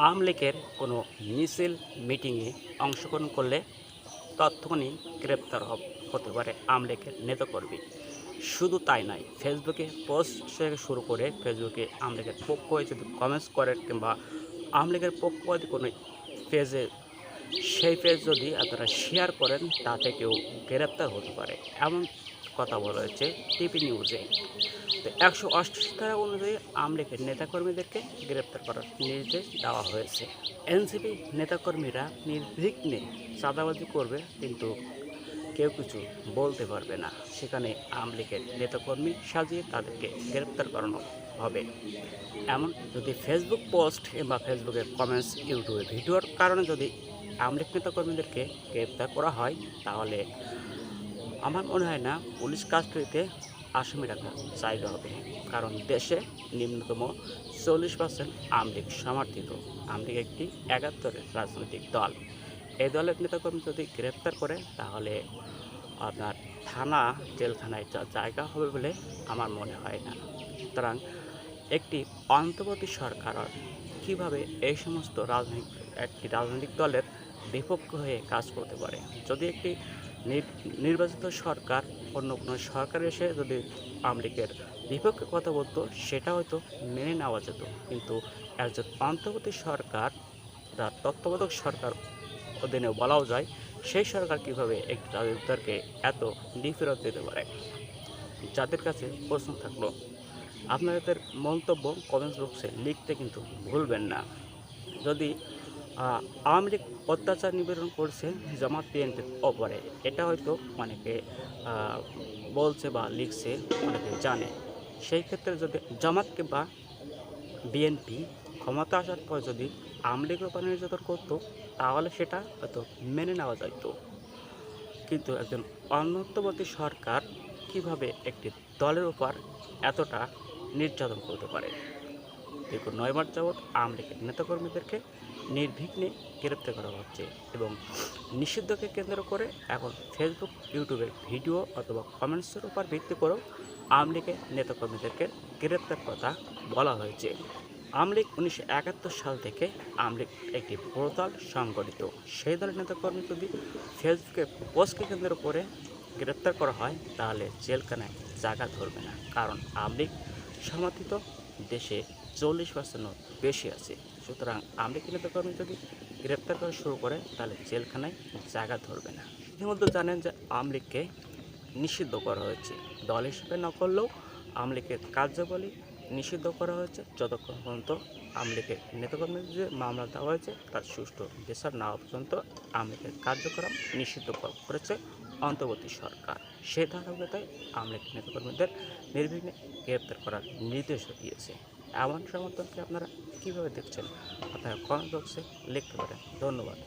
আওয়ামী লীগের কোনো মিছিল মিটিংয়ে অংশগ্রহণ করলে তৎক্ষণিক গ্রেপ্তার হতে পারে আওয়ামী লীগের নেতাকর্মী। শুধু তাই নয়, ফেসবুকে পোস্ট থেকে শুরু করে ফেসবুকে আওয়ামী লীগের পক্ষ হয়ে যদি কমেন্টস করেন কিংবা আওয়ামী লীগের পক্ষপাতী কোনো পেজে সেই পেজ যদি আপনারা শেয়ার করেন তা থেকেও গ্রেপ্তার হতে পারে, এমন কথা বলা হয়েছে টিভি নিউজে। তো ১৮৮ ধারা অনুযায়ী আওয়ামী লীগের নেতাকর্মীদেরকে গ্রেপ্তার করার নির্দেশ দেওয়া হয়েছে। এনসিপি নেতাকর্মীরা নির্বিঘ্নে চাঁদাবাজি করবে, কিন্তু কেউ কিছু বলতে পারবে না। সেখানে আওয়ামী লীগের নেতাকর্মী সাজিয়ে তাদেরকে গ্রেপ্তার করানো হবে। এমন যদি ফেসবুক পোস্ট কিংবা ফেসবুকের কমেন্টস, ইউটিউবে ভিডিওর কারণে যদি আওয়ামী লীগ নেতাকর্মীদেরকে গ্রেপ্তার করা হয়, তাহলে আমার মনে হয় না পুলিশ কাস্টডিতে আসামি রাখার জায়গা হবে। কারণ দেশে নিম্নতম 40% আওয়ামী লীগ সমর্থিত। আওয়ামী লীগ একটি ৭১-এর রাজনৈতিক দল। এই দলের নেতাকর্মী যদি গ্রেপ্তার করে, তাহলে আপনার থানা জেলখানায় জায়গা হবে বলে আমার মনে হয় না। সুতরাং একটি অন্তর্বর্তী সরকার কীভাবে এই সমস্ত একটি রাজনৈতিক দলের বিপক্ষ হয়ে কাজ করতে পারে? যদি একটি নির্বাচিত সরকার অন্য কোনো সরকার এসে যদি আওয়ামী লীগের বিপক্ষে কথা বলতো, সেটা হয়তো মেনে নেওয়া যেত। কিন্তু একজন অন্তর্বর্তী সরকার, তত্ত্বাবধায়ক সরকার অধীনে বলাও যায়, সেই সরকার কীভাবে একটি রাজনৈতিক দলকে এত ডিফেরত দিতে পারে? যাদের কাছে প্রশ্ন থাকলো, আপনাদের মন্তব্য কমেন্টস বক্সে লিখতে কিন্তু ভুলবেন না। যদি আওয়ামী লীগ অত্যাচার নিবেদন করছে জামাত বিএনপির ওপরে, এটা হয়তো অনেকে বলছে বা লিখছে, অনেকে জানে। সেই ক্ষেত্রে যদি জামাত কিংবা বিএনপি ক্ষমতা আসার পর যদি আওয়ামী লীগের উপর নির্যাতন করতো, তাহলে সেটা হয়তো মেনে নেওয়া যাইত। কিন্তু একজন অন্তর্বর্তী সরকার কিভাবে একটি দলের উপর এতটা নির্যাতন করতে পারে? দীর্ঘ ৯ মাস যাবৎ আওয়ামী লীগের নেতাকর্মীদেরকে নির্বিঘ্নে গ্রেপ্তার করা হচ্ছে এবং নিষিদ্ধকে কেন্দ্র করে এখন ফেসবুক, ইউটিউবের ভিডিও অথবা কমেন্টসের উপর ভিত্তি করেও আওয়ামী লীগের নেতাকর্মীদেরকে গ্রেপ্তার কথা বলা হয়েছে। আওয়ামী লীগ ১৯৭১ সাল থেকে আওয়ামী লীগ একটি বড় দল সংগঠিত। সেই দলের নেতাকর্মী যদি ফেসবুকে পোস্টকে কেন্দ্র করে গ্রেপ্তার করা হয়, তাহলে জেলখানায় জায়গা ধরবে না। কারণ আওয়ামী লীগ সমর্থিত দেশে 40% বেশি আছে। সুতরাং আওয়ামী লীগ নেতাকর্মী যদি গ্রেপ্তার করা শুরু করে, তাহলে জেলখানায় জায়গা ধরবে না। ইতিমধ্যে জানেন যে আওয়ামী লীগকে নিষিদ্ধ করা হয়েছে। দল হিসেবে না করলেও আওয়ামী লীগের কার্যাবলী নিষিদ্ধ করা হয়েছে যতক্ষণ পর্যন্ত আওয়ামী লীগের নেতাকর্মীদের যে মামলা দেওয়া হয়েছে তার সুষ্ঠু বিচার না হওয়া পর্যন্ত আওয়ামী লীগের কার্যক্রম নিষিদ্ধ করেছে অন্তর্বর্তী সরকার। সেই ধারাবাহিকতায় আওয়ামী লীগ নেতাকর্মীদের নির্বিঘ্নে গ্রেপ্তার করার নির্দেশও দিয়েছে। এমন সমর্থনকে আপনারা কীভাবে দেখছেন? আপনারা কমেন্ট বক্সে লিখতে পারেন। ধন্যবাদ।